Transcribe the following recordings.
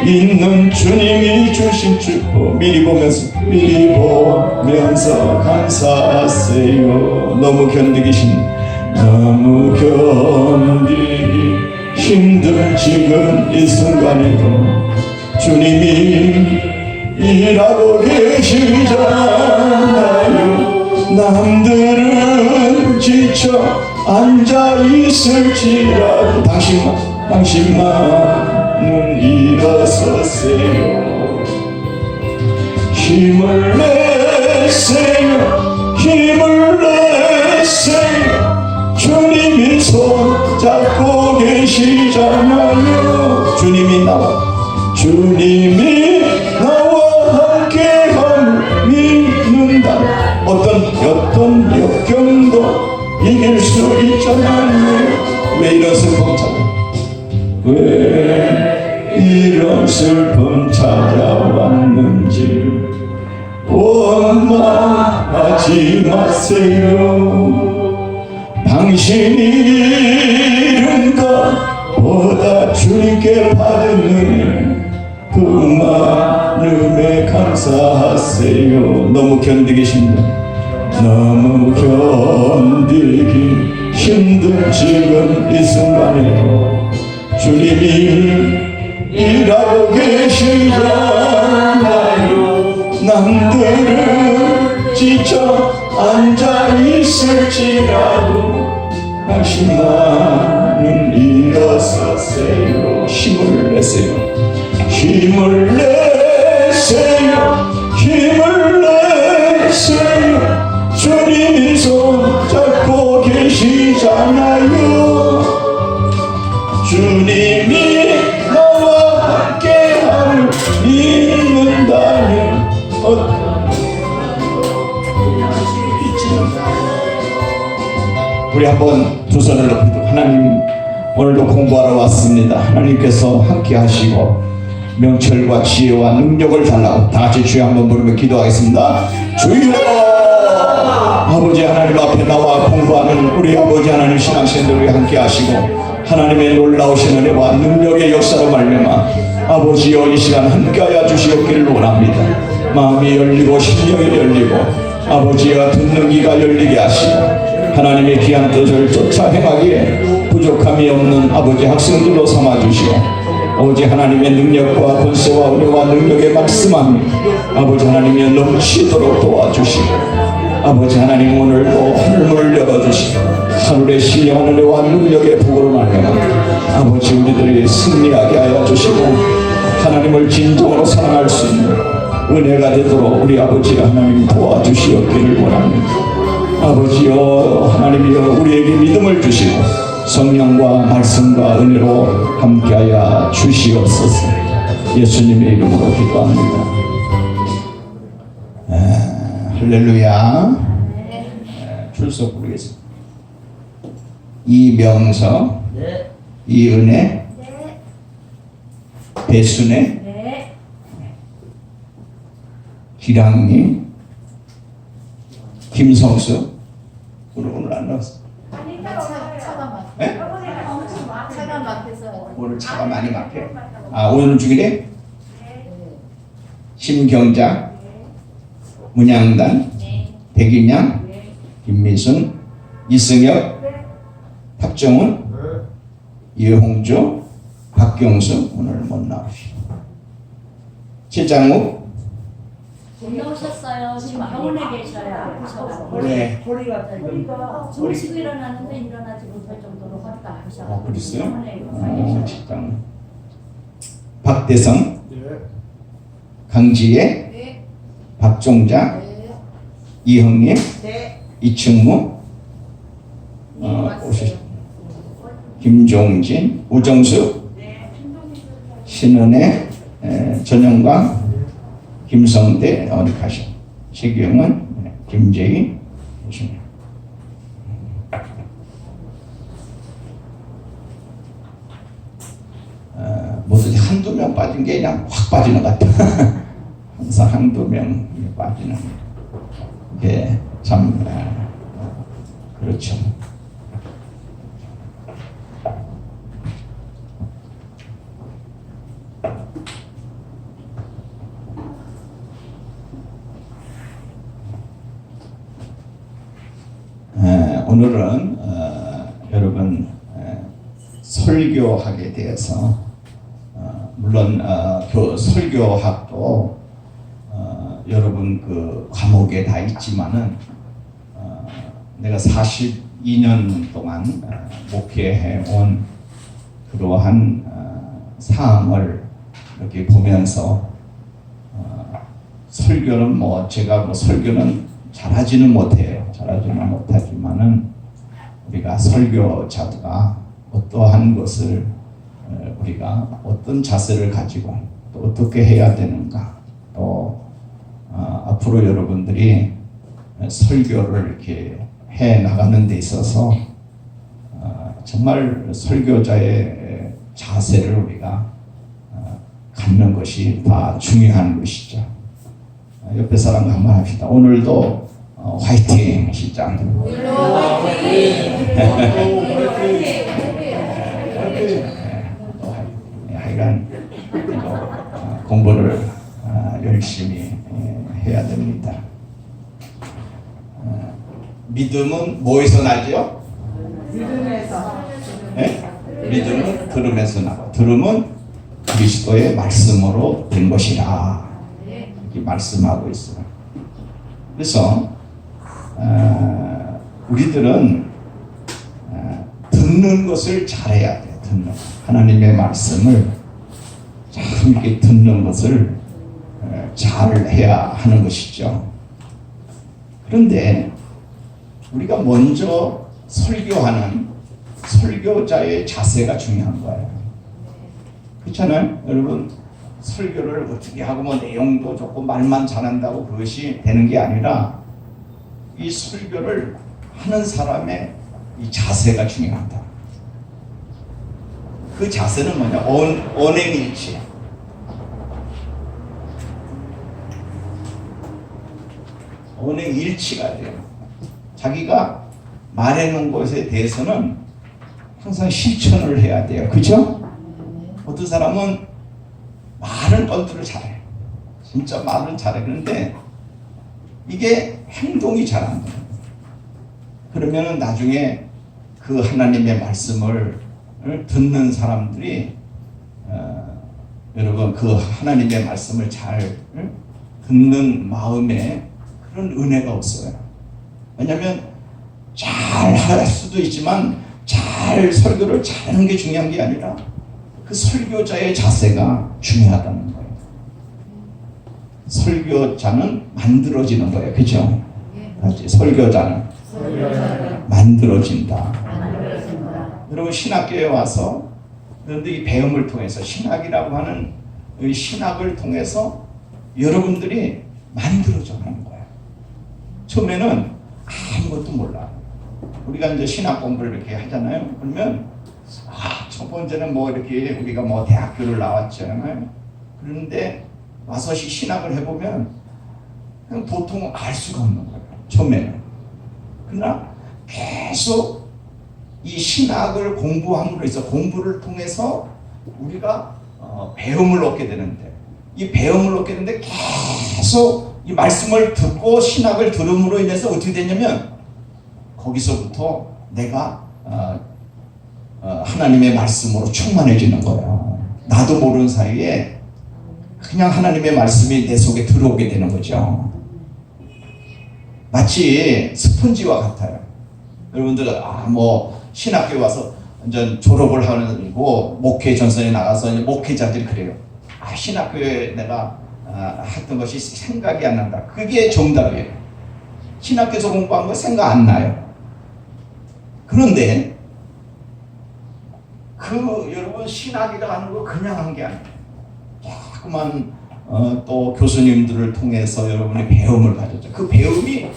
있는 주님이 주신 축복 미리 보면서 감사하세요. 너무 견디기 힘든 지금 이 순간에도 주님이 일하고 계시잖아요. 남들은 지쳐 앉아있을지라도 당신만은 일어서세요. 힘을 내세요. 주님이 손잡고 계시잖아요. 주님이 나와 함께함을 믿는다. 어떤 역경도 이길 수 있잖아요. 왜 이런 슬픔 찾아왔는지 원망하지 마세요. 당신이 잃은 것보다 주님께 받은 은혜 그 많음에 감사하세요. 너무 견디기 힘든 지금 이 순간에도 주님이 일하고 계시잖아요. 남들은 지쳐 앉아있을지라도 당신만은 일어서세요. 힘을 내세요. 주님이 손잡고 계시잖아요. 주님이 나와 함께함을 믿는다면 우리 한번 두 손을 높이고 하나님 오늘도 공부하러 왔습니다. 하나님께서 함께 하시고 명철과 지혜와 능력을 달라고 다 같이 주여 한번 부르며 기도하겠습니다. 주여 아버지 하나님 앞에 나와 공부하는 우리 아버지 하나님 신앙생들을 함께 하시고 하나님의 놀라우신 은혜와 능력의 역사로 말미암아 아버지여 이 시간 함께하여 주시옵기를 원합니다. 마음이 열리고 심령이 열리고 아버지여 듣는 귀가 열리게 하시고 하나님의 귀한 뜻을 쫓아 행하기에 부족함이 없는 아버지 학생들로 삼아주시고 아버지 하나님의 능력과 권세와 은혜와 능력의 말씀함이 아버지 하나님의 넘치도록 도와주시고 아버지 하나님 오늘도 하늘문을 열어주시고 하늘의 신령한 은혜와 능력의 복으로 말미암아 아버지 우리들이 승리하게 하여 주시고 하나님을 진정으로 사랑할 수 있는 은혜가 되도록 우리 아버지 하나님 도와주시옵기를 원합니다. 아버지여 하나님이여 우리에게 믿음을 주시고 성령과 말씀과 은혜로 함께하여 주시옵소서. 예수님의 이름으로 기도합니다. 할렐루야. 출석 부르겠습니다. 이명서, 이은혜, 배순혜, 기랑님, 김성수. 오늘 안 나왔어. 차가 막혀서 오늘 차가 많이 막혀. 오늘 주일에 심경자, 문양단, 백인양, 김미순, 이승엽, 박정훈, 이홍주, 박경수 오늘 못 나오시고 최장욱 오셨어요. 지금 병원에 계셔요. 아프셔서. 네. 허리가 주무시고 일어났는데 일어나지 못할 정도로 허리가 아프셔서. 그랬어요? 병원에 가 계셔요. 최장욱, 박대성, 강지혜, 박종자, 이형님, 이충무, 김종진, 우정수, 신은혜, 전영광, 김성대 어디 가셔? 최경은, 김재희, 뭐든지 한두 명 빠진 게 그냥 확 빠지는 것 같아. 항상 한두 명 빠지는 게 참 그렇죠. 오늘은 여러분 설교학에 대해서 물론 설교학도 여러분 그 과목에 다 있지만은 내가 42년 동안 목회해 온 그러한 사항을 이렇게 보면서 설교는 뭐 제가 뭐 설교는 잘하지는 못하지만은 우리가 설교자가 어떠한 것을 우리가 어떤 자세를 가지고 또 어떻게 해야 되는가 또 앞으로 여러분들이 설교를 이렇게 해 나가는 데 있어서 정말 설교자의 자세를 우리가 갖는 것이 다 중요한 것이죠. 옆에 사람과 한번 합시다. 오늘도 화이팅 시작. 하여간 공부를 열심히 해야 됩니다. 믿음은 뭐에서 나죠? 믿음에서. 네? 믿음은 들음에서 나고 들음은 그리스도의 말씀으로 된 것이라 이렇게 말씀하고 있어요. 그래서 우리들은 듣는 것을 잘해야 돼요. 듣는 하나님의 말씀을 참 이렇게 듣는 것을 잘 해야 하는 것이죠. 그런데 우리가 먼저 설교하는 설교자의 자세가 중요한 거예요. 그렇잖아요, 여러분. 설교를 어떻게 하고 뭐 내용도 좋고 말만 잘한다고 그것이 되는 게 아니라 이 설교를 하는 사람의 이 자세가 중요하다. 그 자세는 뭐냐? 언행일치. 언행일치가 돼요. 자기가 말해놓은 것에 대해서는 항상 실천을 해야 돼요. 그죠? 어떤 사람은 말은 뻔들을 잘해. 진짜 말은 잘해. 그런데 이게 행동이 잘 안 돼요. 그러면은 나중에 그 하나님의 말씀을 듣는 사람들이 여러분 그 하나님의 말씀을 잘 듣는 마음에 그런 은혜가 없어요. 왜냐하면 잘 할 수도 있지만 잘 설교를 잘하는 게 중요한 게 아니라 그 설교자의 자세가 중요하다는 거예요. 설교자는 만들어지는 거예요. 그죠? 설교자는 만들어진다. 여러분 신학교에 와서 그런데 이 배움을 통해서 신학이라고 하는 이 신학을 통해서 여러분들이 만들어져 가는 거예요. 처음에는 아무것도 몰라. 우리가 이제 신학 공부를 이렇게 하잖아요. 그러면 첫 번째는 뭐 이렇게 우리가 뭐 대학교를 나왔잖아요. 그런데 와서 신학을 해보면 그냥 보통 알 수가 없는 거예요. 처음에는. 그러나 계속 이 신학을 공부함으로 해서 공부를 통해서 우리가 배움을 얻게 되는데 이 배움을 얻게 되는데 계속 이 말씀을 듣고 신학을 들음으로 인해서 어떻게 되냐면 거기서부터 내가 하나님의 말씀으로 충만해지는 거예요. 나도 모르는 사이에 그냥 하나님의 말씀이 내 속에 들어오게 되는 거죠. 마치 스펀지와 같아요. 여러분들 뭐 신학교에 와서 완전 졸업을 하고 목회 전선에 나가서 이제 목회자들이 그래요. 신학교에 내가 했던 것이 생각이 안 난다. 그게 정답이에요. 신학교에서 공부한 거 생각 안 나요. 그런데 여러분 신학이라 하는 거 그냥 한 게 아니에요. 자꾸만 또 교수님들을 통해서 여러분의 배움을 가졌죠. 그 배움이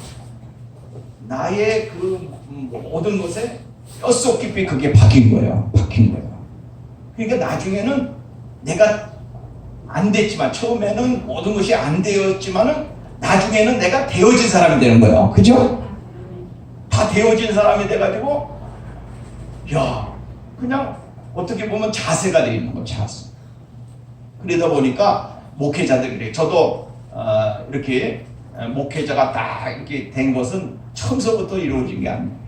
나의 그 모든 것에 뼛속 깊이 그게 박힌 거예요. 그러니까 나중에는 내가 안 됐지만 처음에는 모든 것이 안 되었지만은 나중에는 내가 되어진 사람이 되는 거예요. 그죠? 다 되어진 사람이 돼가지고 그냥 어떻게 보면 자세가 되어 있는 거예요. 자세. 그러다 보니까 목회자들이 그래요. 저도 이렇게 목회자가 딱 이렇게 된 것은 처음서부터 이루어진 게 아니에요.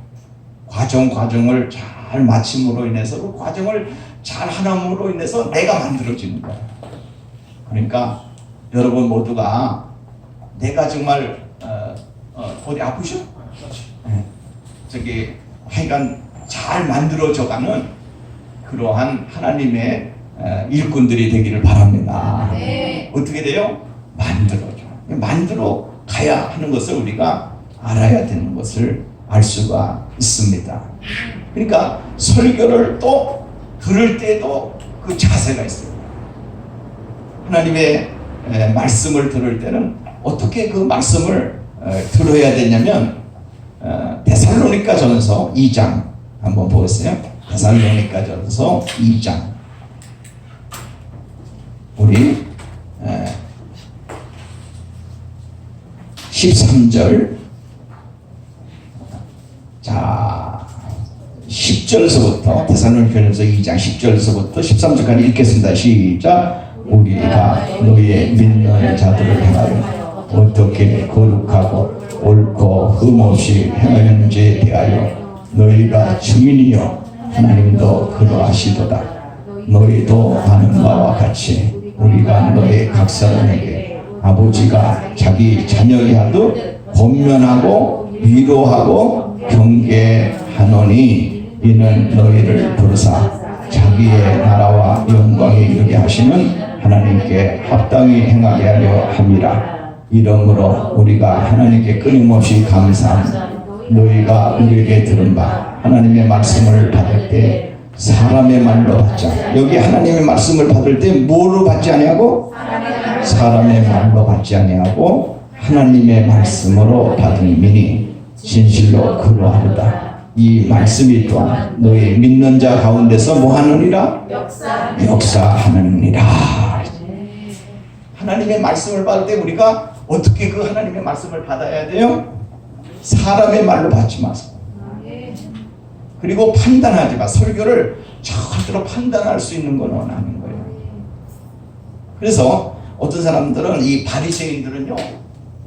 과정을 잘 마침으로 인해서 그 과정을 잘 하남으로 인해서 내가 만들어지는 거예요. 그러니까 여러분 모두가 내가 정말 어디 아프셔? 네. 저기 하여간 잘 만들어져가는 그러한 하나님의 일꾼들이 되기를 바랍니다. 네. 어떻게 돼요? 만들어 가야 하는 것을 우리가 알아야 되는 것을 알 수가 있습니다. 그러니까 설교를 또 들을 때도 그 자세가 있어요. 하나님의 말씀을 들을 때는 어떻게 그 말씀을 들어야 되냐면 데살로니가 전서 2장 한번 보겠어요. 데살로니가 전서 2장 우리 13절 자 10절서부터 데살로니가전서 2장 10절서부터 13절까지 읽겠습니다. 시작. 우리가 너희의 믿는 자들을 향하여 어떻게 거룩하고 옳고 흠없이 행하였는지에 대하여 너희가 증인이여 하나님도 그러하시도다. 너희도 아는 바와 같이 우리가 너희 각 사람에게 아버지가 자기 자녀에게 하듯 권면하고 위로하고 경계하노니 이는 너희를 부르사 자기의 나라와 영광에 이르게 하시는 하나님께 합당히 행하게 하려 함이라. 이러므로 우리가 하나님께 끊임없이 감사함. 너희가 우리에게 들은 바 하나님의 말씀을 받을 때 사람의 말로 받자. 여기 하나님의 말씀을 받을 때 뭐로 받지 아니하고? 사람의 말로 받지 아니하고 하나님의 말씀으로 받음이니 진실로 그러하도다. 이 말씀이 또한 너희 믿는 자 가운데서 뭐 하느니라? 역사하느니라. 하나님의 말씀을 받을 때 우리가 어떻게 그 하나님의 말씀을 받아야 돼요? 사람의 말로 받지 마세요. 그리고 판단하지 마. 설교를 절대로 판단할 수 있는 건 원하는 거예요. 그래서 어떤 사람들은 이 바리새인들은요,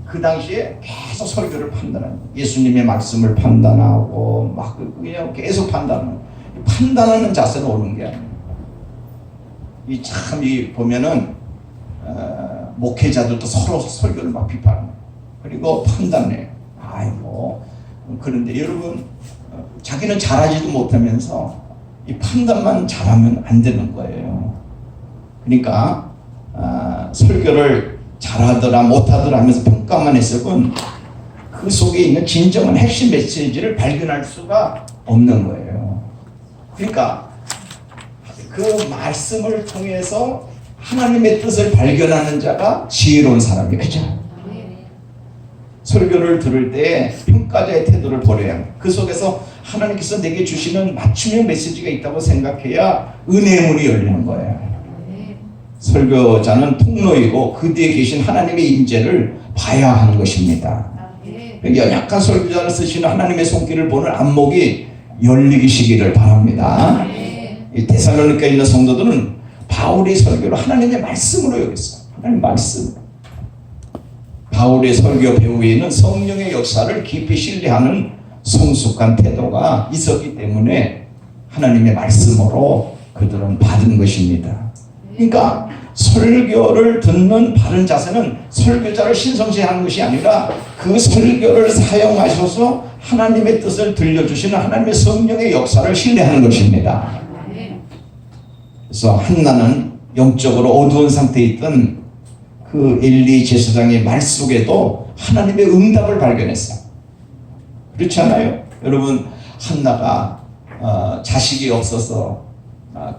그 당시에 계속 설교를 판단하는, 예수님의 말씀을 판단하고 막 그냥 계속 판단하는 자세는 옳은 게 아니에요. 이 참 이 보면은 목회자들도 서로 설교를 막 비판해요. 그리고 판단해요. 아이고 그런데 여러분 자기는 잘하지도 못하면서 이 판단만 잘하면 안 되는 거예요. 그러니까 설교를 잘하더라 못하더라 하면서 평가만 했을 뿐 그 속에 있는 진정한 핵심 메시지를 발견할 수가 없는 거예요. 그러니까 그 말씀을 통해서 하나님의 뜻을 발견하는 자가 지혜로운 사람이에요. 그죠? 설교를 들을 때 평가자의 태도를 버려야 합니다. 그 속에서 하나님께서 내게 주시는 맞춤형 메시지가 있다고 생각해야 은혜의 문이 열리는 거예요. 설교자는 통로이고 그 뒤에 계신 하나님의 임재를 봐야 하는 것입니다. 연약한 설교자를 쓰시는 하나님의 손길을 보는 안목이 열리시기를 바랍니다. 이 데살로니가에 있는 성도들은 바울의 설교를 하나님의 말씀으로 여겼어요. 하나님 말씀. 바울의 설교 배후에는 성령의 역사를 깊이 신뢰하는 성숙한 태도가 있었기 때문에 하나님의 말씀으로 그들은 받은 것입니다. 그러니까 설교를 듣는 바른 자세는 설교자를 신성시하는 것이 아니라 그 설교를 사용하셔서 하나님의 뜻을 들려주시는 하나님의 성령의 역사를 신뢰하는 것입니다. 그래서 한나는 영적으로 어두운 상태에 있던 그 엘리 제사장의 말 속에도 하나님의 응답을 발견했어요. 그렇지 않아요? 여러분, 한나가 자식이 없어서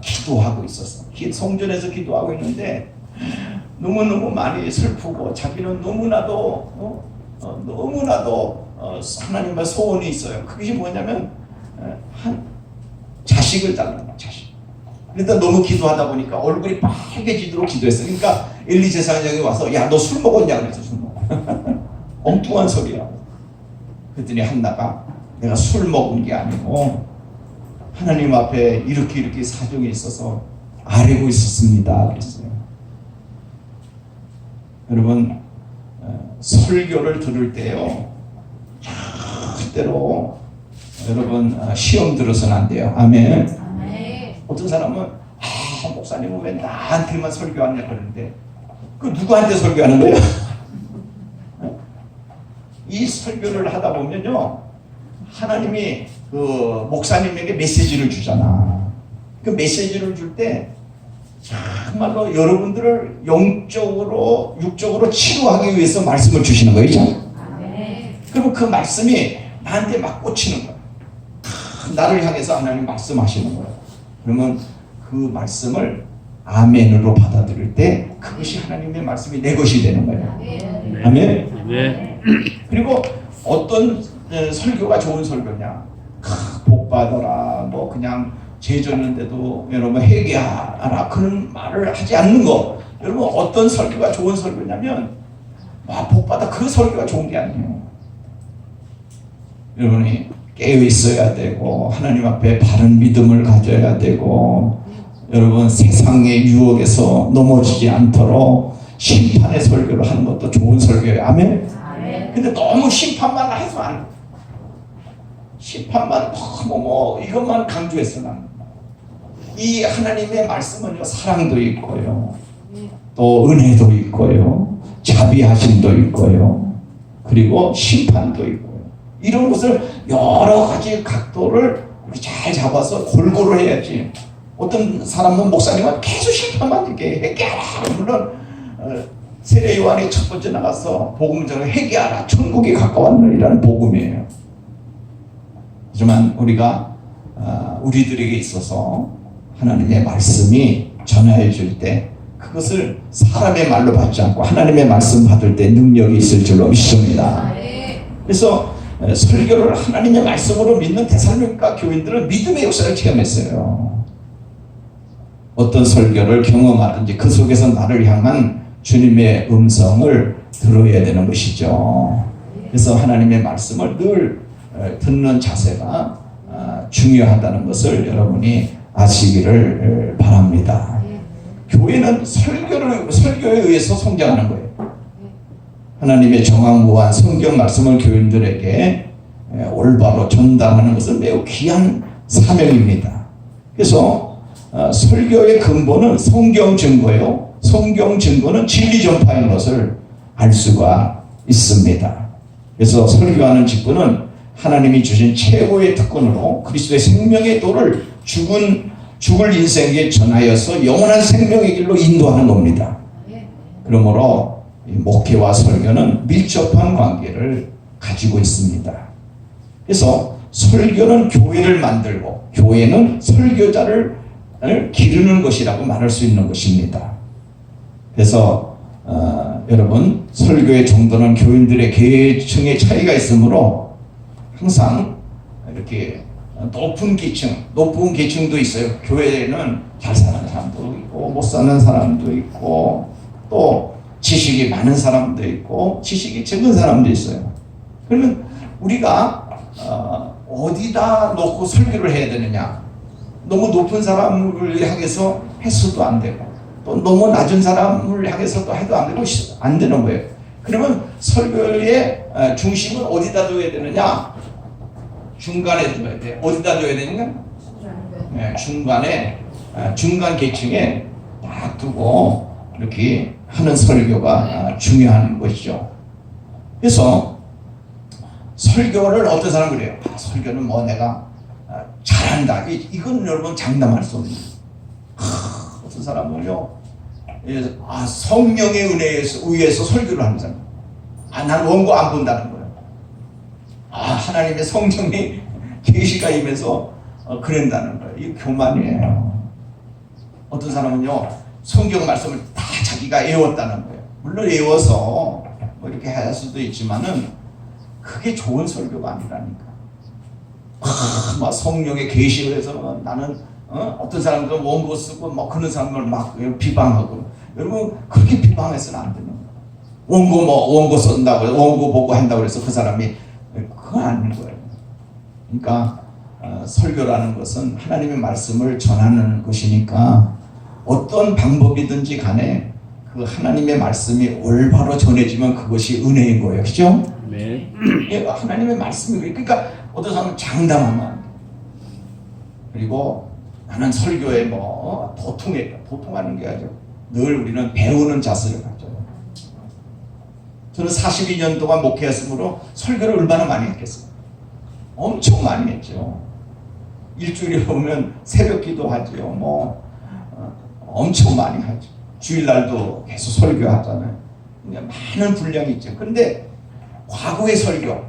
기도하고 있었어. 성전에서 기도하고 있는데 너무너무 많이 슬프고 자기는 너무나도 하나님과 소원이 있어요. 그게 뭐냐면 한 자식을 달라는 거야. 자식. 그러니까 너무 기도하다 보니까 얼굴이 빨개지도록 기도했어. 그러니까 엘리 제사장이 와서 야, 너 술 먹었냐? 그래서 술 먹어. 엉뚱한 소리야. 그랬더니 한나가 내가 술 먹은 게 아니고 하나님 앞에 이렇게 사정이 있어서 아뢰고 있었습니다. 그랬어요. 여러분, 설교를 들을 때요, 절대로 여러분 시험 들어서는 안 돼요. 아멘. 아멘. 어떤 사람은 목사님은 왜 나한테만 설교하냐 그러는데 그 누구한테 설교하는 거예요? 이 설교를 하다 보면요 하나님이 그 목사님에게 메시지를 주잖아. 그 메시지를 줄 때 정말로 여러분들을 영적으로 육적으로 치료하기 위해서 말씀을 주시는 거예요. 아멘. 그리고 그 말씀이 나한테 막 꽂히는 거야. 나를 향해서 하나님 말씀하시는 거야. 그러면 그 말씀을 아멘으로 받아들일 때 그것이 하나님의 말씀이 내 것이 되는 거예요. 아멘. 네. 그리고 어떤 설교가 좋은 설교냐? 복 받아라. 뭐 그냥 죄 졌는데도 여러분 회개하라. 그런 말을 하지 않는 거. 여러분 어떤 설교가 좋은 설교냐면 복 받아. 그 설교가 좋은 게 아니에요. 여러분이 깨어 있어야 되고 하나님 앞에 바른 믿음을 가져야 되고 여러분 세상의 유혹에서 넘어지지 않도록 심판의 설교를 하는 것도 좋은 설교예요. 아멘. 근데 너무 심판만 해서 안 돼. 심판만 이것만 강조해서는 안 돼. 이 하나님의 말씀은요 사랑도 있고요 또 은혜도 있고요 자비하심도 있고요 그리고 심판도 있고요 이런 것을 여러 가지 각도를 우리 잘 잡아서 골고루 해야지. 어떤 사람은 목사님은 계속 심판만 이렇게 회개하라. 물론 세례 요한이 첫 번째 나가서 복음 전에 회개하라. 천국이 가까웠느니라는 복음이에요. 하지만 우리가 우리들에게 있어서 하나님의 말씀이 전해 줄 때 그것을 사람의 말로 받지 않고 하나님의 말씀 받을 때 능력이 있을 줄로 믿습니다. 그래서 설교를 하나님의 말씀으로 믿는 데살로니가 교인들은 믿음의 역사를 체험했어요. 어떤 설교를 경험하든지 그 속에서 나를 향한 주님의 음성을 들어야 되는 것이죠. 그래서 하나님의 말씀을 늘 듣는 자세가 중요하다는 것을 여러분이 아시기를 바랍니다. 교회는 설교에 의해서 성장하는 거예요. 하나님의 정확무한 성경 말씀을 교인들에게 올바로 전달하는 것은 매우 귀한 사명입니다. 그래서 설교의 근본은 성경 증거예요. 성경 증거는 진리 전파인 것을 알 수가 있습니다. 그래서 설교하는 직분은 하나님이 주신 최고의 특권으로 그리스도의 생명의 도를 죽을 인생에 전하여서 영원한 생명의 길로 인도하는 겁니다. 그러므로 목회와 설교는 밀접한 관계를 가지고 있습니다. 그래서 설교는 교회를 만들고 교회는 설교자를 기르는 것이라고 말할 수 있는 것입니다. 그래서 여러분 설교의 정도는 교인들의 계층의 차이가 있으므로 항상 이렇게 높은 계층도 있어요. 교회에는 잘 사는 사람도 있고 못 사는 사람도 있고 또 지식이 많은 사람도 있고 지식이 적은 사람도 있어요. 그러면 우리가 어디다 놓고 설교를 해야 되느냐? 너무 높은 사람을 향해서 해서도 안 되고 또 너무 낮은 사람을 향해서도 해도 안 되고 안 되는 거예요. 그러면 설교의 중심은 어디다 둬야 되느냐? 중간에 둬야 돼. 어디다 둬야 되느냐? 네, 중간 계층에 딱 두고 이렇게 하는 설교가 중요한 것이죠. 그래서 설교를 어떤 사람은 그래요. 설교는 뭐 내가 잘한다. 이건 여러분 장담할 수 없는. 어떤 사람은요, 성령의 은혜에 의해서 설교를 하는 사람. 난 원고 안 본다는 거예요. 하나님의 성령이 계시가 임해서 그런다는 거예요. 이 교만이에요. 어떤 사람은요, 성경 말씀을 다 자기가 외웠다는 거예요. 물론 외워서 뭐 이렇게 할 수도 있지만은 그게 좋은 설교가 아니라니까. 막 성령의 계시를 해서 나는 어떤 사람들은 원고 쓰고 뭐 그런 사람을 막 비방하고 여러분 그렇게 비방해서는 안 되는 거예요. 원고 쓴다고 원고 보고 한다고 해서 그 사람이 그건 아닌 거예요. 그러니까 설교라는 것은 하나님의 말씀을 전하는 것이니까 어떤 방법이든지 간에 그 하나님의 말씀이 올바로 전해지면 그것이 은혜인 거예요. 그죠? 네. 하나님의 말씀이 그러니까 어떤 사람은 장담하면 안 돼. 그리고 나는 설교에 도통하는 게 아니죠. 늘 우리는 배우는 자세를 가져요. 저는 42년 동안 목회했으므로 설교를 얼마나 많이 했겠어요. 엄청 많이 했죠. 일주일에 보면 새벽 기도하죠. 엄청 많이 하죠. 주일날도 계속 설교하잖아요. 많은 분량이 있죠. 그런데 과거의 설교,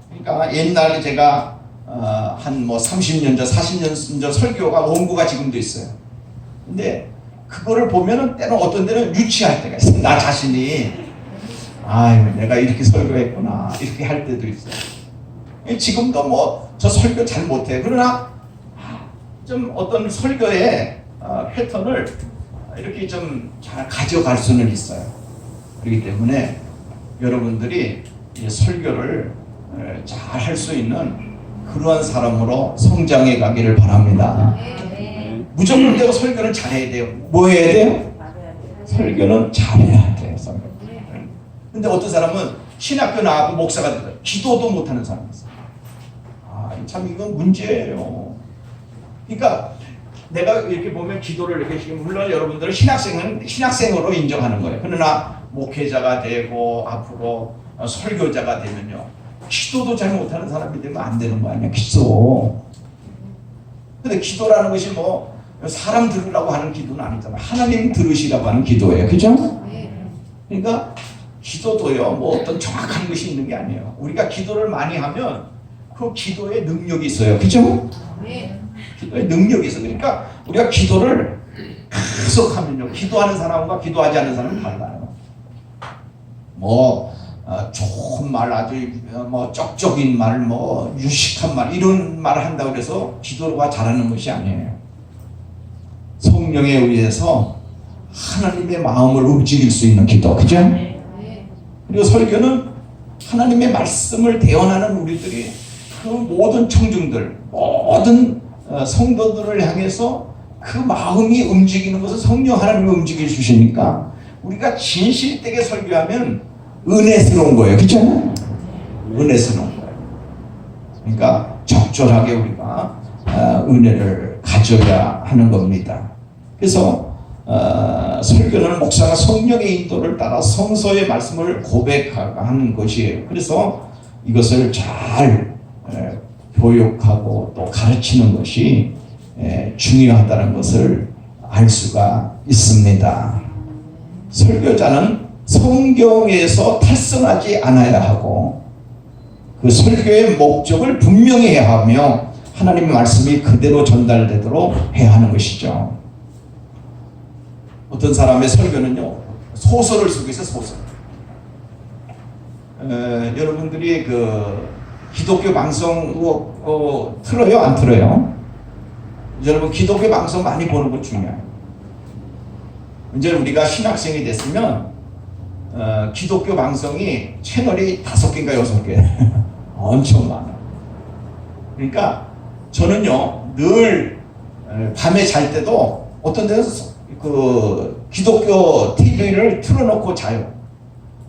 그러니까 옛날에 제가 한 30년 전, 40년 전 설교가 원고가 지금도 있어요. 근데 그거를 보면은 때는 어떤 데는 유치할 때가 있어요. 나 자신이 내가 이렇게 설교했구나 이렇게 할 때도 있어요. 지금도 저 설교 잘 못해. 그러나 좀 어떤 설교의 패턴을 이렇게 좀 잘 가져갈 수는 있어요. 그렇기 때문에 여러분들이 이 설교를 잘 할 수 있는 그러한 사람으로 성장해 가기를 바랍니다. 무조건 내가 설교는 잘해야 돼요. 뭐 해야 돼요? 설교는 잘해야 돼요. 설교. 근데 어떤 사람은 신학교 나가고 목사가 돼서 기도도 못하는 사람이 있어요. 참 이건 문제예요. 그러니까 내가 이렇게 보면 기도를 이렇게 물론 여러분들은 신학생으로 인정하는 거예요. 그러나 목회자가 되고 앞으로 설교자가 되면요, 기도도 잘 못하는 사람이 되면 안 되는 거 아니야, 기도. 근데 기도라는 것이 사람 들으라고 하는 기도는 아니잖아요. 하나님 들으시라고 하는 기도예요. 그죠? 그러니까 기도도요, 어떤 정확한 것이 있는 게 아니에요. 우리가 기도를 많이 하면 그 기도에 능력이 있어요. 그죠? 기도에 능력이 있어요. 그러니까 우리가 기도를 계속 하면요, 기도하는 사람과 기도하지 않는 사람은 달라요. 좋은 말, 아주 쩍쩍인 말, 유식한 말, 이런 말을 한다고 해서 기도가 잘하는 것이 아니에요. 성령에 의해서 하나님의 마음을 움직일 수 있는 기도, 그죠? 그리고 설교는 하나님의 말씀을 대언하는 우리들이 그 모든 청중들, 모든 성도들을 향해서 그 마음이 움직이는 것은 성령 하나님이 움직여 주시니까 우리가 진실되게 설교하면 은혜스러운 거예요. 그렇죠? 은혜스러운 거예요. 그러니까 적절하게 우리가 은혜를 가져야 하는 겁니다. 그래서 설교는 목사가 성령의 인도를 따라 성서의 말씀을 고백하는 것이에요. 그래서 이것을 잘 교육하고 또 가르치는 것이 중요하다는 것을 알 수가 있습니다. 설교자는 성경에서 탈선하지 않아야 하고 그 설교의 목적을 분명히 해야 하며 하나님의 말씀이 그대로 전달되도록 해야 하는 것이죠. 어떤 사람의 설교는요, 소설을 쓰고 있어요. 소설. 여러분들이 그 기독교 방송 틀어요? 안 틀어요? 여러분 기독교 방송 많이 보는 거 중요해요. 이제 우리가 신학생이 됐으면 기독교 방송이 채널이 5개인가 6개 엄청 많아요. 그러니까 저는요 늘 밤에 잘 때도 어떤 데는 그 기독교 TV를 틀어놓고 자요.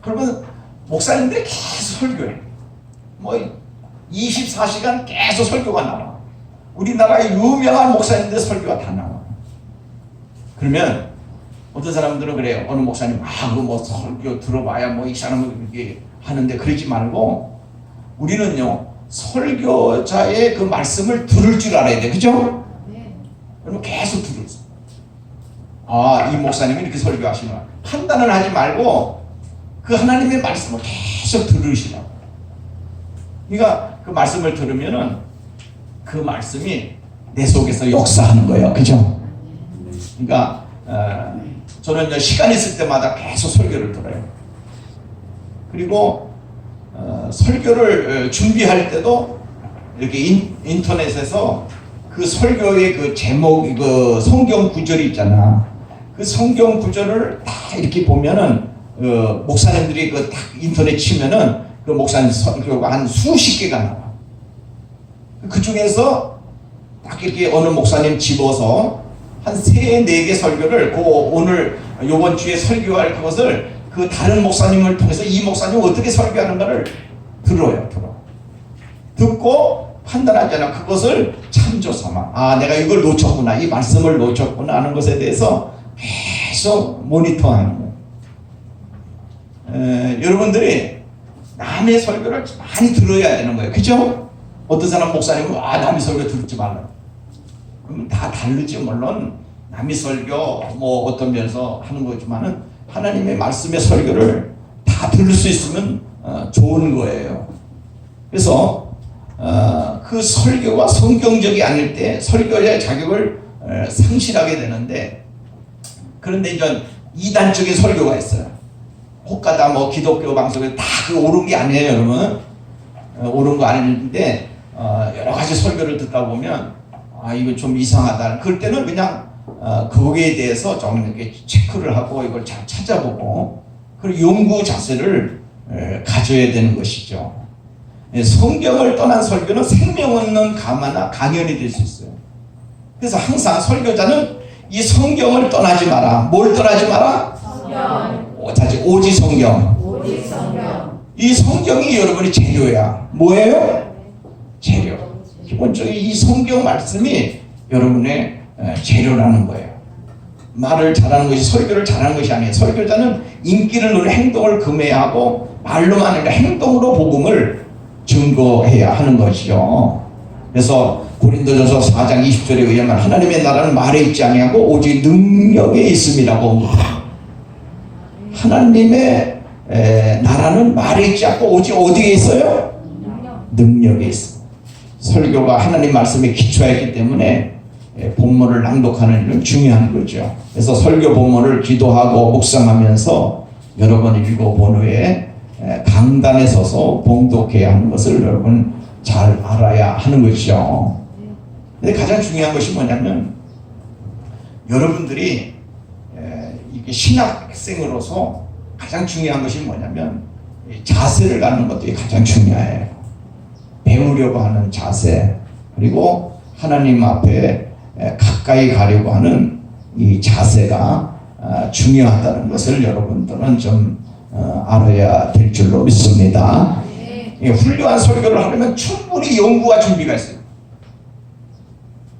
그러면 목사님들이 계속 설교해. 24시간 계속 설교가 나와. 우리나라의 유명한 목사님들 설교가 다 나와. 그러면 어떤 사람들은 그래요. 어느 목사님 설교 들어봐야 이 사람은 이렇게 하는데 그러지 말고 우리는요 설교자의 그 말씀을 들을 줄 알아야 돼. 그죠? 그러면 계속 들으세요. 이 목사님이 이렇게 설교하시나 판단을 하지 말고 그 하나님의 말씀을 계속 들으시라고. 그러니까 그 말씀을 들으면은 그 말씀이 내 속에서 역사하는 거예요. 그죠? 그러니까 저는 이제 시간 있을 때마다 계속 설교를 들어요. 그리고 설교를 준비할 때도 이렇게 인터넷에서 그 설교의 그 제목, 그 성경 구절이 있잖아. 그 성경 구절을 다 이렇게 보면은 목사님들이 그 딱 인터넷 치면은 그 목사님 설교가 한 수십 개가 나와. 그 중에서 딱 이렇게 어느 목사님 집어서 한 3-4개 설교를 오늘 요번 주에 설교할 그것을 그 다른 목사님을 통해서 이 목사님 어떻게 설교하는가를 들어요. 듣고 판단하잖아. 그것을 참조 삼아. 아, 내가 이걸 놓쳤구나. 이 말씀을 놓쳤구나 하는 것에 대해서 계속 모니터하는 거예요. 여러분들이 남의 설교를 많이 들어야 되는 거예요. 그죠? 어떤 사람 목사님은 남의 설교 듣지 말라. 그러면 다 다르지. 물론 남의 설교 뭐 어떤 면에서 하는 거지만은 하나님의 말씀의 설교를 다 들을 수 있으면 좋은 거예요. 그래서 그 설교가 성경적이 아닐 때 설교자의 자격을 상실하게 되는데, 그런데 이제 이단적인 설교가 있어요. 혹가다 뭐 기독교 방송에 다 그 옳은 게 아니에요, 여러분. 옳은 거 아닌데 여러 가지 설교를 듣다 보면 이거 좀 이상하다. 그럴 때는 그냥 거기에 대해서 좀 이렇게 체크를 하고 이걸 잘 찾아보고 그리고 연구 자세를 가져야 되는 것이죠. 성경을 떠난 설교는 생명 없는 가마나 강연이 될 수 있어요. 그래서 항상 설교자는 이 성경을 떠나지 마라. 뭘 떠나지 마라? 성경. 오직 성경. 오직 성경. 이 성경이 여러분의 재료야. 뭐예요? 재료. 기본적인 이 성경 말씀이 여러분의 재료라는 거예요. 말을 잘하는 것이, 설교를 잘하는 것이 아니에요. 설교자는 인기를 누리는 행동을 금해하고 말로만 아니라 행동으로 복음을 증거해야 하는 것이죠. 그래서 고린도전서 4장 20절에 의하면 하나님의 나라는 말에 있지 아니하고 오직 능력에 있음이라고. 하나님의 나라는 말에 있지 않고 오직 어디에 있어요? 능력에 있어. 설교가 하나님 말씀에 기초했기 때문에 본문을 낭독하는 일은 중요한 거죠. 그래서 설교 본문을 기도하고 묵상하면서 여러 번 읽어본 후에 강단에 서서 봉독해야 하는 것을 여러분 잘 알아야 하는 것이죠. 근데 가장 중요한 것이 뭐냐면, 여러분들이 이게 신학생으로서 가장 중요한 것이 뭐냐면 자세를 갖는 것들이 가장 중요해요. 배우려고 하는 자세, 그리고 하나님 앞에 가까이 가려고 하는 이 자세가 중요하다는 것을 여러분들은 좀 알아야 될 줄로 믿습니다. 훌륭한 설교를 하려면 충분히 연구와 준비가 있어요.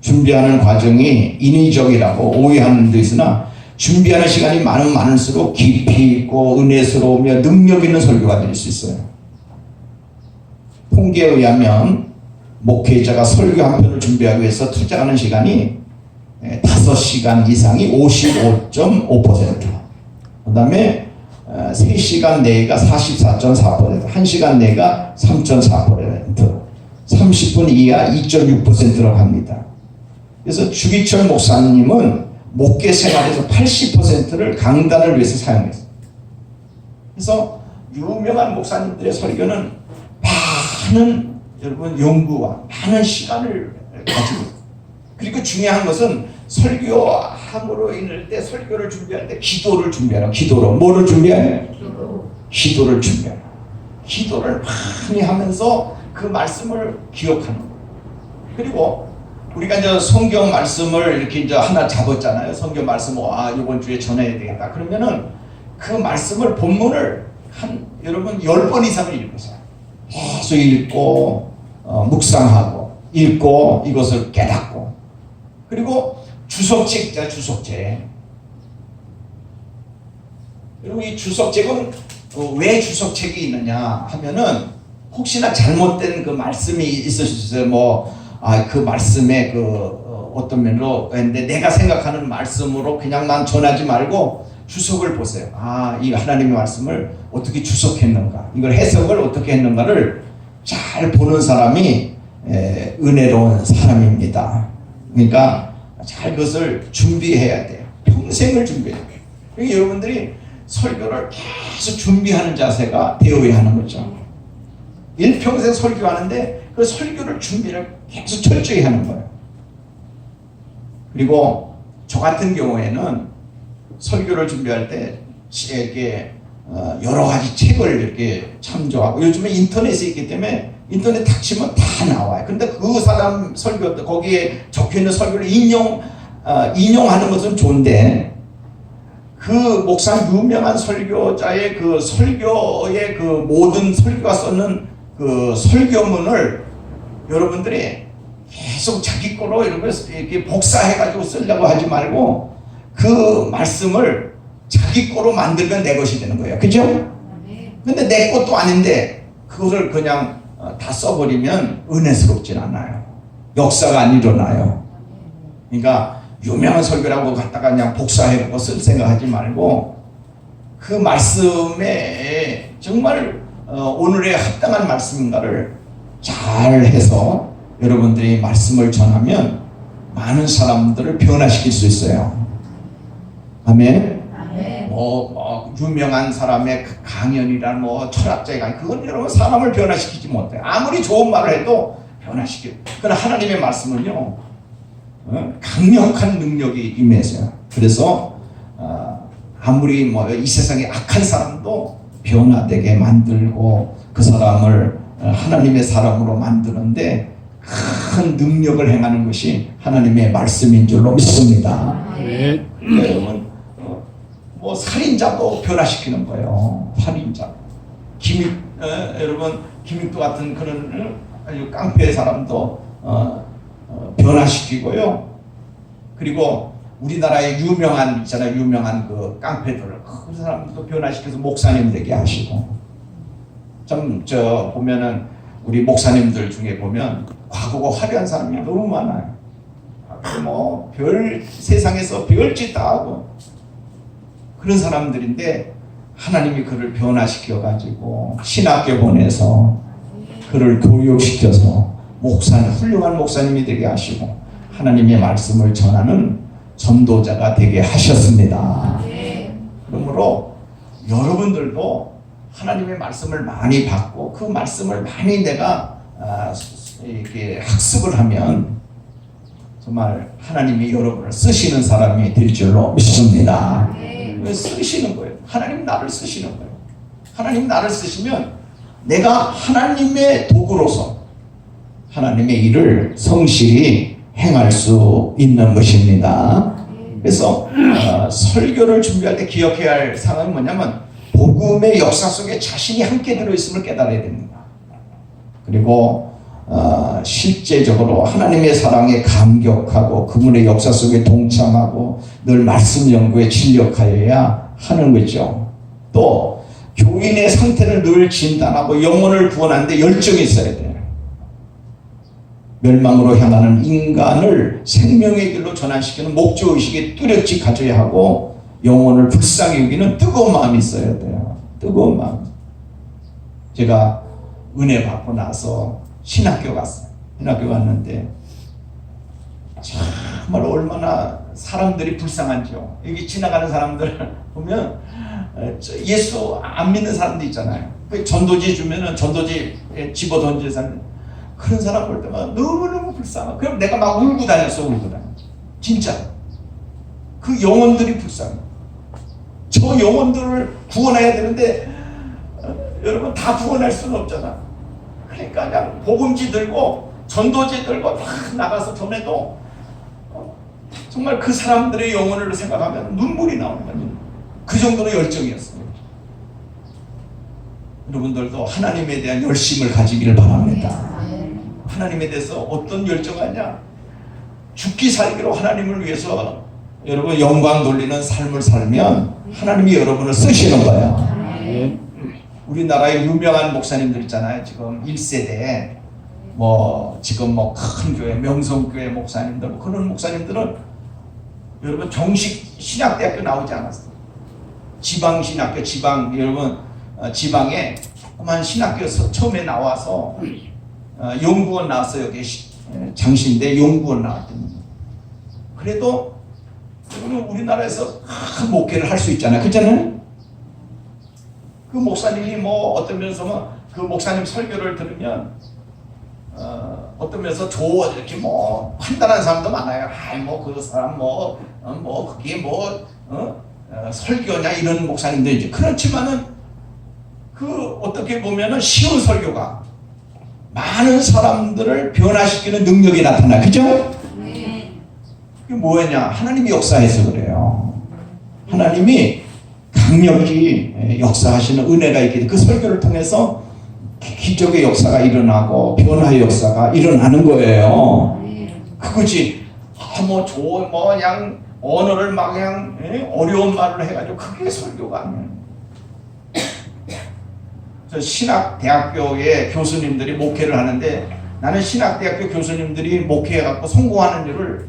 준비하는 과정이 인위적이라고 오해하는 분도 있으나, 준비하는 시간이 많을수록 깊이 있고 은혜스러우며 능력 있는 설교가 될 수 있어요. 통계에 의하면 목회자가 설교 한 편을 준비하기 위해서 투자하는 시간이 5시간 이상이 55.5%, 그 다음에 3시간 내가 44.4%, 1시간 내가 3.4%, 30분 이하 2.6%라고 합니다. 그래서 주기철 목사님은 목회 생활에서 80%를 강단을 위해서 사용했어요. 그래서 유명한 목사님들의 설교는 많은 여러분 연구와 많은 시간을 가지고 있어요. 그리고 중요한 것은 설교함으로 인할 때, 설교를 준비할 때 기도를 준비하라. 기도로 뭐를 준비해? 기도를 준비하라. 기도를 많이 하면서 그 말씀을 기억하는 거예요. 그리고 우리가 이제 성경 말씀을 이렇게 이제 하나 잡았잖아요. 성경 말씀을 이번 주에 전해야 되겠다. 그러면은 그 말씀을 본문을 여러분 10번 이상을 읽으세요. 계속 읽고 묵상하고 읽고 이것을 깨닫고, 그리고 주석책자 주석책. 그리고 이 주석책은 왜 주석책이 있느냐 하면은 혹시나 잘못된 그 말씀이 있을 수 있어요. 그 말씀에 어떤 면으로 근데 내가 생각하는 말씀으로 그냥만 전하지 말고 주석을 보세요. 이 하나님의 말씀을 어떻게 주석했는가, 이걸 해석을 어떻게 했는가를 잘 보는 사람이 은혜로운 사람입니다. 그러니까 잘 그것을 준비해야 돼요. 평생을 준비해야 돼요. 그러니까 여러분들이 설교를 계속 준비하는 자세가 되어야 하는 거죠. 일평생 설교하는데 그 설교를 준비를 계속 철저히 하는 거예요. 그리고 저 같은 경우에는 설교를 준비할 때 이렇게 여러 가지 책을 이렇게 참조하고, 요즘에 인터넷이 있기 때문에 인터넷 탁 치면 다 나와요. 근데 그 사람 설교, 거기에 적혀있는 설교를 인용하는 것은 좋은데, 그 목사 유명한 설교자의 그 설교의 그 모든 설교가 썼는 그 설교문을 여러분들이 계속 자기 거로 이렇게 복사해가지고 쓰려고 하지 말고 그 말씀을 자기 거로 만들면 내 것이 되는 거예요. 그죠? 근데 내 것도 아닌데 그거를 그냥 다 써버리면 은혜스럽진 않아요. 역사가 안 일어나요. 그러니까 유명한 설교라고 갖다가 그냥 복사해갖고 쓸 생각하지 말고 그 말씀에 정말 오늘의 합당한 말씀인가를 잘 해서 여러분들이 말씀을 전하면 많은 사람들을 변화시킬 수 있어요. 아멘. 유명한 사람의 강연이란 철학자의 강연, 그건 여러분 사람을 변화시키지 못해요. 아무리 좋은 말을 해도 변화시켜요. 그러나 하나님의 말씀은요, 강력한 능력이 임해서요. 그래서 아무리 이 세상에 악한 사람도 변화되게 만들고 그 사람을 하나님의 사람으로 만드는데 큰 능력을 행하는 것이 하나님의 말씀인 줄로 믿습니다. 여러분, 살인자도 변화시키는 거예요. 살인자. 여러분, 김익도 같은 그런 아주 깡패 사람도 변화시키고요. 그리고 우리나라에 유명한 있잖아요. 유명한 그 깡패들, 그 사람도 변화시켜서 목사님 되게 하시고. 보면은 우리 목사님들 중에 보면 과거가 화려한 사람이 너무 많아요. 세상에서 별짓 다 하고 그런 사람들인데 하나님이 그를 변화시켜 가지고 신학교 보내서 그를 교육시켜서 훌륭한 목사님이 되게 하시고 하나님의 말씀을 전하는 전도자가 되게 하셨습니다. 그러므로 여러분들도 하나님의 말씀을 많이 받고 그 말씀을 많이 내가 이렇게 학습을 하면 정말 하나님이 여러분을 쓰시는 사람이 될 줄로 믿습니다. 쓰시는 거예요. 하나님 나를 쓰시는 거예요. 하나님 나를 쓰시면 내가 하나님의 도구로서 하나님의 일을 성실히 행할 수 있는 것입니다. 그래서 설교를 준비할 때 기억해야 할 사항은 뭐냐면 복음의 역사 속에 자신이 함께 들어있음을 깨달아야 됩니다. 그리고 실제적으로 하나님의 사랑에 감격하고 그분의 역사 속에 동참하고 늘 말씀 연구에 진력하여야 하는 거죠. 또 교인의 상태를 늘 진단하고 영혼을 구원하는데 열정이 있어야 돼요. 멸망으로 향하는 인간을 생명의 길로 전환시키는 목적의식이 뚜렷이 가져야 하고 영혼을 불쌍히 여기는 뜨거운 마음이 있어야 돼요. 뜨거운 마음. 제가 은혜 받고 나서 신학교 갔어요. 신학교 갔는데 정말 얼마나 사람들이 불쌍한지요. 여기 지나가는 사람들 보면 예수 안 믿는 사람들 있잖아요. 전도지 주면은 전도지 집어 던지는 사람, 그런 사람 볼 때마다 너무너무 불쌍해. 그럼 내가 막 울고 다녔어. 진짜 그 영혼들이 불쌍해. 저 영혼들을 구원해야 되는데 여러분 다 구원할 수는 없잖아. 그러니까 그냥 복음지 들고 전도지 들고 다 나가서 전해도 정말 그 사람들의 영혼을 생각하면 눈물이 나오는 거예요. 그 정도로 열정이었어요. 여러분들도 하나님에 대한 열심을 가지기를 바랍니다. 하나님에 대해서 어떤 열정하냐? 죽기 살기로 하나님을 위해서 여러분 영광 돌리는 삶을 살면 하나님이 여러분을 쓰시는 거예요. 우리나라에 유명한 목사님들 있잖아요. 지금 1세대 지금 큰 교회 명성교회 목사님들, 그런 목사님들은 여러분 정식 신학대학교 나오지 않았어요. 지방 신학교, 여러분 지방에 조그만 신학교에서 처음에 나와서 연구원 나왔어요. 여기 장신대 연구원 나왔더니 그래도 여러분 우리나라에서 큰 목회를 할 수 있잖아요. 그렇잖아요. 그 목사님이 어떤 면에서 그 목사님 설교를 들으면 어떤 면에서 이렇게 판단하는 사람도 많아요. 그 사람 그게 설교냐 이런 목사님도 이제 그렇지만은 그 어떻게 보면은 쉬운 설교가 많은 사람들을 변화시키는 능력이 나타나. 그죠? 그게 뭐냐? 하나님이 역사해서 그래요. 하나님이 강력히 역사하시는 은혜가 있기 때문에 그 설교를 통해서 기적의 역사가 일어나고 변화의 역사가 일어나는 거예요. 그거지. 그냥 언어를 막 그냥 어려운 말을 해가지고 그게 설교가 아니에요. 저 신학대학교의 교수님들이 목회를 하는데 나는 신학대학교 교수님들이 목회해갖고 성공하는 일을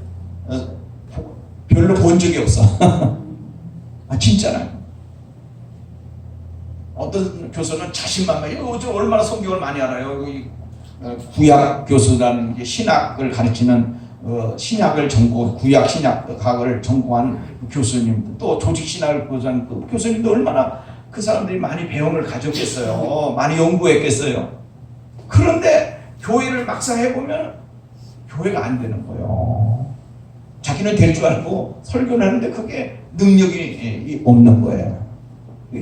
별로 본 적이 없어. 아 진짜나요? 어떤 교수는 자신만만 얼마나 성경을 많이 알아요. 구약 교수라는 게 신학을 가르치는 신약을 전공, 구약 신약학을 전공한 교수님, 또 조직 신학을 보는 그 교수님도 얼마나 그 사람들이 많이 배움을 가졌겠어요. 많이 연구했겠어요. 그런데 교회를 막상 해보면 교회가 안 되는 거예요. 자기는 될 줄 알고 설교를 하는데 그게 능력이 없는 거예요.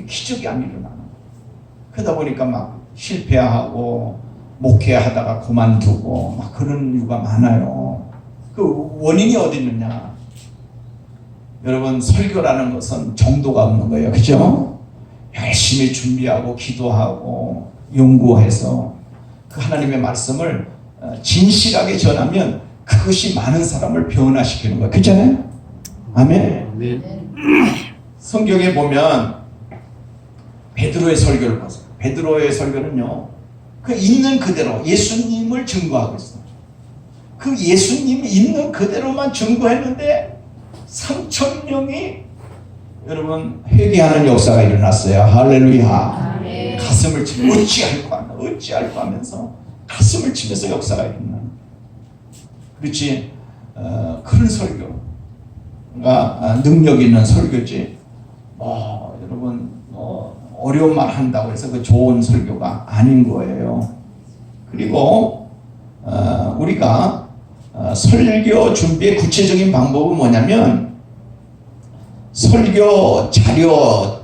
기적이 안 일어나는 거예요. 그러다 보니까 막 실패하고 목회하다가 그만두고 막 그런 이유가 많아요. 그 원인이 어디 있느냐? 여러분 설교라는 것은 정도가 없는 거예요. 그죠? 열심히 준비하고 기도하고 연구해서 그 하나님의 말씀을 진실하게 전하면 그것이 많은 사람을 변화시키는 거예요. 그렇잖아요? 아멘. 네. 성경에 보면 베드로의 설교를 보세요. 베드로의 설교는요, 그 있는 그대로 예수님을 증거하고 있어요. 그 예수님이 있는 그대로만 증거했는데 3,000명이 여러분 회개하는 역사가 일어났어요. 할렐루야. 가슴을 치며 어찌할까 하면서 가슴을 치면서 역사가 일어나는. 그렇지. 그런 설교가 능력 있는 설교지. 여러분 어려운 말 한다고 해서 그 좋은 설교가 아닌 거예요. 그리고 우리가 설교 준비의 구체적인 방법은 뭐냐면 설교 자료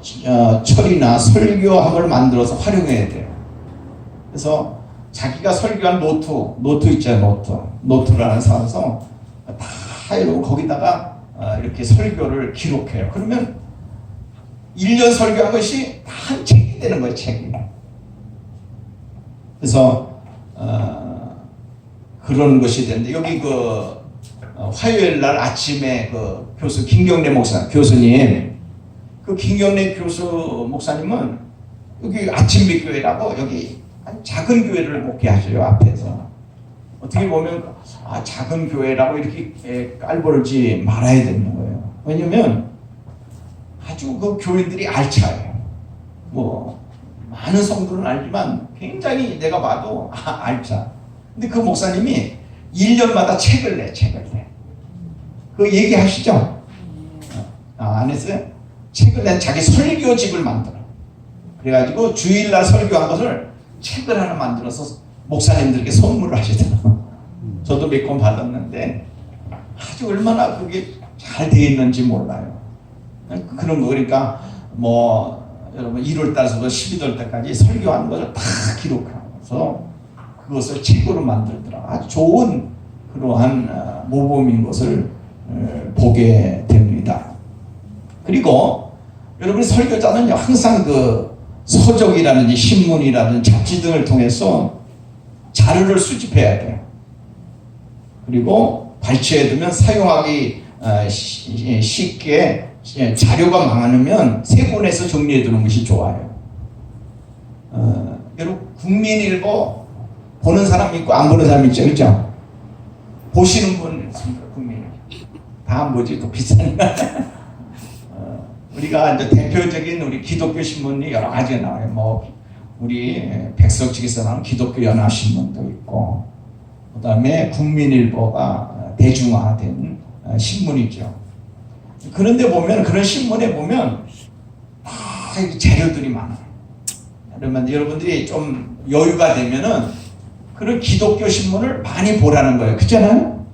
처리나 설교함을 만들어서 활용해야 돼요. 그래서 자기가 설교한 노트 있잖아요. 노트를 하나 사서 다 이러고 거기다가 이렇게 설교를 기록해요. 그러면 1년 설교한 것이 다 한 책이 되는 거예요. 책이. 그래서 그런 것이 되는데 여기 화요일 날 아침에 그 교수 김경래 교수님, 그 김경래 목사님은 여기 아침빛교회라고 여기 작은 교회를 목회하셔요. 앞에서 어떻게 보면 작은 교회라고 이렇게 깔보지 말아야 되는 거예요. 왜냐면 아주 그 교인들이 알차요. 많은 성도는 알지만 굉장히 내가 봐도 알차. 근데 그 목사님이 1년마다 책을 내. 그 얘기하시죠? 안 했어요? 책을 낸 자기 설교집을 만들어. 그래가지고 주일날 설교한 것을 책을 하나 만들어서 목사님들께 선물을 하시더라고요. 저도 몇 권 받았는데 아주 얼마나 그게 잘 되어 있는지 몰라요. 그런 거. 그러니까 여러분 1월달부터 12월 때까지 설교한 것을 다 기록하면서 그것을 책으로 만들더라. 아주 좋은 그러한 모범인 것을 보게 됩니다. 그리고 여러분 설교자는 항상 그 서적이라든지 신문이라든지 잡지 등을 통해서 자료를 수집해야 돼요. 그리고 발췌해두면 사용하기 쉽게 자료가 많으면 세분해서 정리해두는 것이 좋아요. 여러분 국민일보 보는 사람 있고 안 보는 사람 있죠, 그렇죠? 보시는 분 있습니까? 국민일보 다 안 보지, 또 비싸니까. 우리가 이제 대표적인 우리 기독교 신문이 여러 가지가 나와요. 우리 백석지기에서 나오는 기독교 연합신문도 있고, 그 다음에 국민일보가 대중화된 신문이죠. 그런데 보면, 그런 신문에 보면 다 재료들이 많아요. 그러면 여러분들이 좀 여유가 되면은 그런 기독교 신문을 많이 보라는 거예요. 그렇잖아요?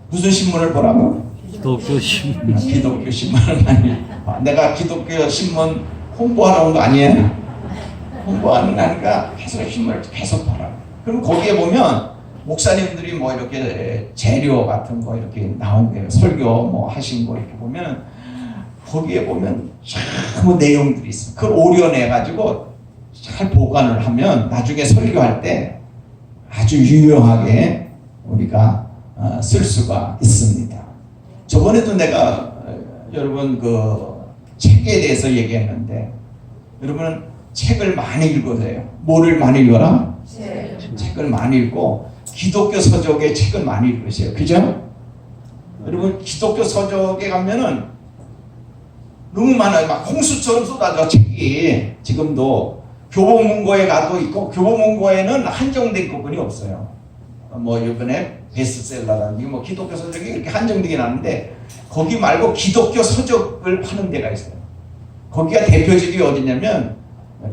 무슨 신문을 보라고? 기독교 신문. 기독교 신문을 많이. 내가 기독교 신문 홍보하러 온 거 아니에요? 홍보하는 거니까 계속 신문을 계속 봐라. 그럼 거기에 보면 목사님들이 이렇게 재료 같은 거 이렇게 나온 거예요. 설교 하신 거 이렇게 보면 거기에 보면 참 내용들이 있어. 그걸 오려내 가지고 잘 보관을 하면 나중에 설교할 때 아주 유용하게 우리가 쓸 수가 있습니다. 저번에도 내가 여러분 그 책에 대해서 얘기했는데 여러분은 책을 많이 읽으세요. 뭐를 많이 읽어라? 책을 많이 읽고 기독교 서적의 책을 많이 읽으세요. 그죠? 여러분 기독교 서적에 가면은 너무 많아요. 막 홍수처럼 쏟아져 책이. 지금도 교보문고에 가도 있고 교보문고에는 한정된 부분이 없어요. 뭐 이번에 베스트셀러라든지 뭐 기독교 서적이 이렇게 한정되긴 하는데 거기 말고 기독교 서적을 파는 데가 있어요. 거기가 대표적이 어디냐면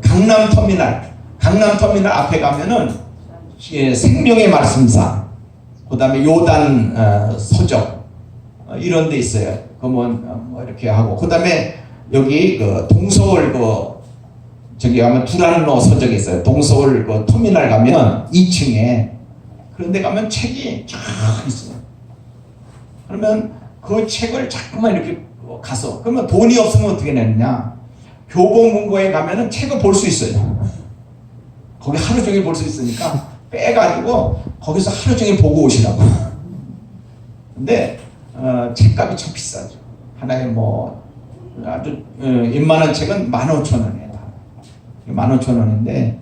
강남터미널 앞에 가면은 생명의 말씀사, 그 다음에 요단 서적 이런 데 있어요. 그러면 뭐 이렇게 하고 그 다음에 여기 그 동서울 저기 가면 두란노 서적이 있어요. 동서울 터미널 가면 2층에 그런데 가면 책이 쫙 있어요. 그러면 그 책을 자꾸만 이렇게 가서 그러면 돈이 없으면 어떻게 내느냐? 교보문고에 가면은 책을 볼 수 있어요. 거기 하루 종일 볼 수 있으니까 빼가지고 거기서 하루 종일 보고 오시라고. 근데 책값이 참 비싸죠. 하나에 뭐 아주 웬만한 책은 15,000원이에요. 15,000원인데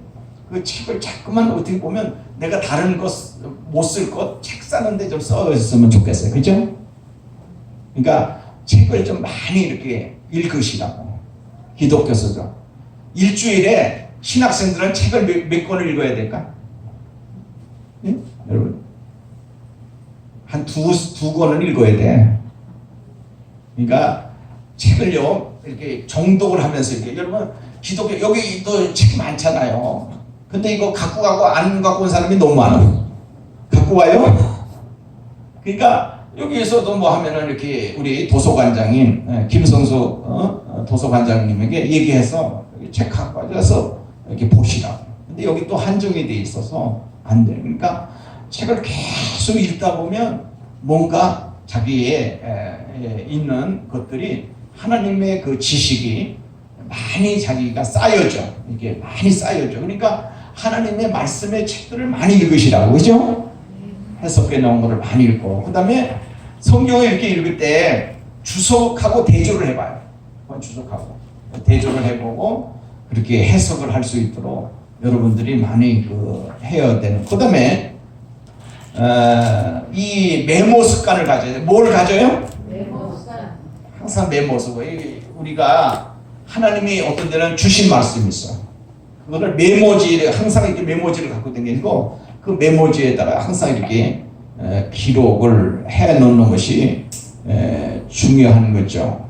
그 책을 자꾸만 어떻게 보면 내가 다른 것 못 쓸 것 책 사는데 좀 써있으면 좋겠어요. 그죠? 그러니까 책을 좀 많이 이렇게 읽으시라고. 기독교 서적. 일주일에 신학생들은 책을 몇 권을 읽어야 될까? 예? 여러분 한 두 권은 읽어야 돼. 그러니까 책을요 이렇게 정독을 하면서 이렇게 여러분 기독교 여기 또 책 많잖아요. 근데 이거 갖고 가고 안 갖고 온 사람이 너무 많아. 갖고 와요? 그러니까 여기에서도 뭐 하면은 이렇게 우리 도서관장인 김성수 도서관장님에게 얘기해서 책 갖고 와서 이렇게 보시라고. 근데 여기 또 한정이 돼 있어서 안 돼. 그러니까 책을 계속 읽다 보면 뭔가 자기의 있는 것들이 하나님의 그 지식이 많이 자기가 쌓여져. 이게 많이 쌓여져. 그러니까 하나님의 말씀의 책들을 많이 읽으시라고. 그죠? 해석해 놓은 거를 많이 읽고. 그 다음에 성경을 이렇게 읽을 때 주석하고 대조를 해봐요. 주석하고. 대조를 해보고 그렇게 해석을 할 수 있도록 여러분들이 많이 해야 되는. 그 다음에 이 메모 습관을 가져야 돼요. 뭘 가져요? 메모 습관. 항상 메모 쓰고. 우리가 하나님이 어떤 데는 주신 말씀이 있어. 그거를 메모지에 항상 이렇게 메모지를 갖고 다니고 그 메모지에다가 항상 이렇게 기록을 해 놓는 것이 중요한 거죠.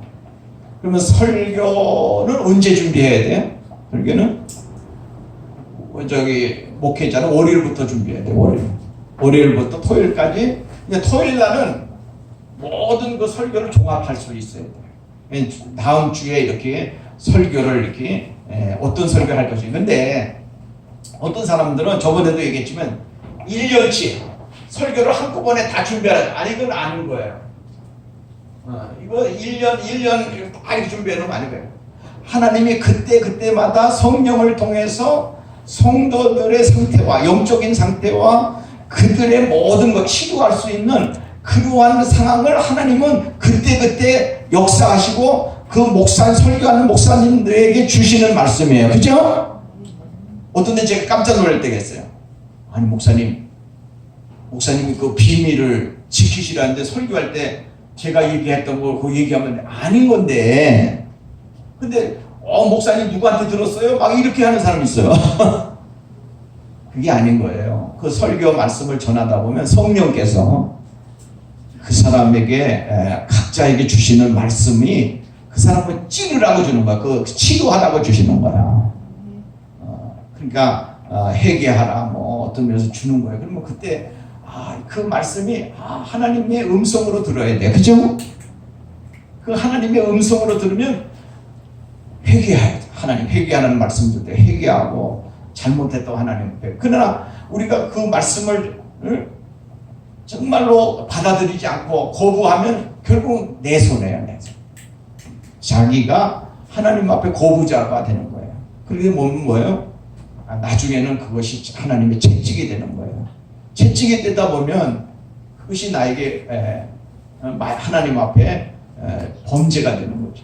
그러면 설교는 언제 준비해야 돼요? 설교는 저기 목회자는 월요일부터 준비해야 돼요. 월요일부터 토요일까지. 근데 토요일 날은 모든 그 설교를 종합할 수 있어야 돼요. 다음 주에 이렇게 설교를 이렇게 어떤 설교를 할 것인가. 근데 어떤 사람들은 저번에도 얘기했지만 1년치 설교를 한꺼번에 다 준비하라. 아니 이건 아닌 거예요. 이거 1년 다 이렇게 준비하는 거 아니고요. 하나님이 그때마다 성령을 통해서 성도들의 상태와 영적인 상태와 그들의 모든 것 치료할 수 있는 그러한 상황을 하나님은 그때 역사하시고 그 설교하는 목사님들에게 주시는 말씀이에요. 그죠? 어떤 데 제가 깜짝 놀랄 때가 있어요. 아니 목사님이 그 비밀을 지키시라는데 설교할 때 제가 얘기했던 거 그거 얘기하면 아닌 건데 근데 목사님 누구한테 들었어요? 막 이렇게 하는 사람이 있어요. 그게 아닌 거예요. 그 설교 말씀을 전하다 보면 성령께서 그 사람에게 각자에게 주시는 말씀이 그 사람을 찌르라고 주는 거야. 그 치료하라고 주시는 거야. 그러니까 회개하라 뭐 어떤 면에서 주는 거예요. 그러면 그때 그 말씀이 하나님의 음성으로 들어야 돼. 그죠? 그 하나님의 음성으로 들으면 회개해야 돼. 하나님 회개하는 말씀들 때 회개하고 잘못했다고 하나님 앞에. 그러나 우리가 그 말씀을 정말로 받아들이지 않고 거부하면 결국 내 손해야. 내 손. 자기가 하나님 앞에 거부자가 되는 거예요. 그게 뭐예요? 나중에는 그것이 하나님의 채찍이 되는 거예요. 채찍이 되다 보면 그것이 나에게 하나님 앞에 범죄가 되는 거죠.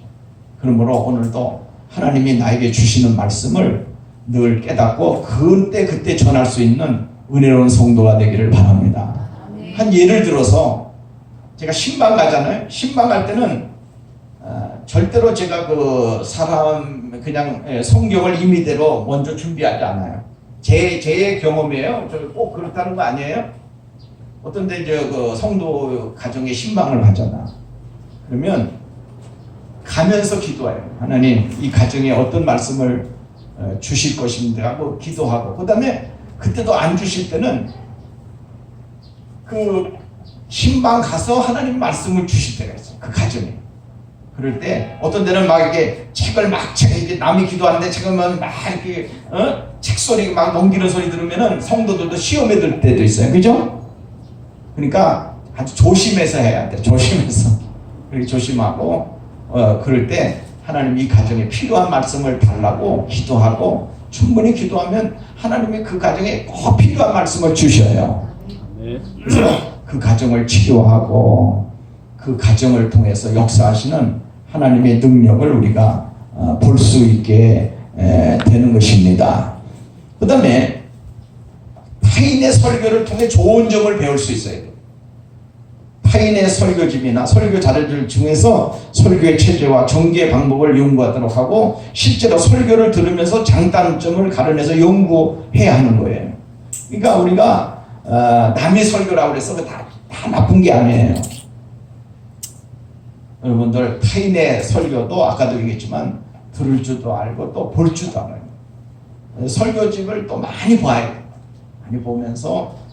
그러므로 오늘도 하나님이 나에게 주시는 말씀을 늘 깨닫고 그때 전할 수 있는 은혜로운 성도가 되기를 바랍니다. 한 예를 들어서 제가 신방 가잖아요. 신방 갈 때는 절대로 제가 그 사람 그냥 성경을 임의대로 먼저 준비하지 않아요. 제 경험이에요. 저 꼭 그렇다는 거 아니에요. 어떤 데 이제 그 성도 가정에 신방을 하잖아. 그러면 가면서 기도해요. 하나님, 이 가정에 어떤 말씀을 주실 것입니다 하고 기도하고, 그 다음에 그때도 안 주실 때는 그 신방 가서 하나님 말씀을 주실 때가 있어요. 그 가정에. 그럴 때 어떤 데는 막 이렇게 책을 막 이제 남이 기도하는데 책을 막 이렇게 책 소리 막 넘기는 소리 들으면은 성도들도 시험에 들 때도 있어요. 그죠? 그러니까 아주 조심해서 해야 돼. 조심해서. 그렇게 조심하고 그럴 때 하나님 이 가정에 필요한 말씀을 달라고 기도하고, 충분히 기도하면 하나님이 그 가정에 꼭 필요한 말씀을 주셔요. 그래서 그 가정을 치료하고 그 가정을 통해서 역사하시는 하나님의 능력을 우리가 볼 수 있게 되는 것입니다. 그 다음에 타인의 설교를 통해 좋은 점을 배울 수 있어야 돼요. 타인의 설교집이나 설교자료들 중에서 설교의 체제와 전개 방법을 연구하도록 하고, 실제로 설교를 들으면서 장단점을 가려내서 연구해야 하는 거예요. 그러니까 우리가 남의 설교라고 해서 다 나쁜 게 아니에요. 여러분들 타인의 설교도 아까도 얘기했지만 들을 줄도 알고 또 볼 줄도 알아요. 설교집을 또 많이 봐야 돼요. 많이 보면서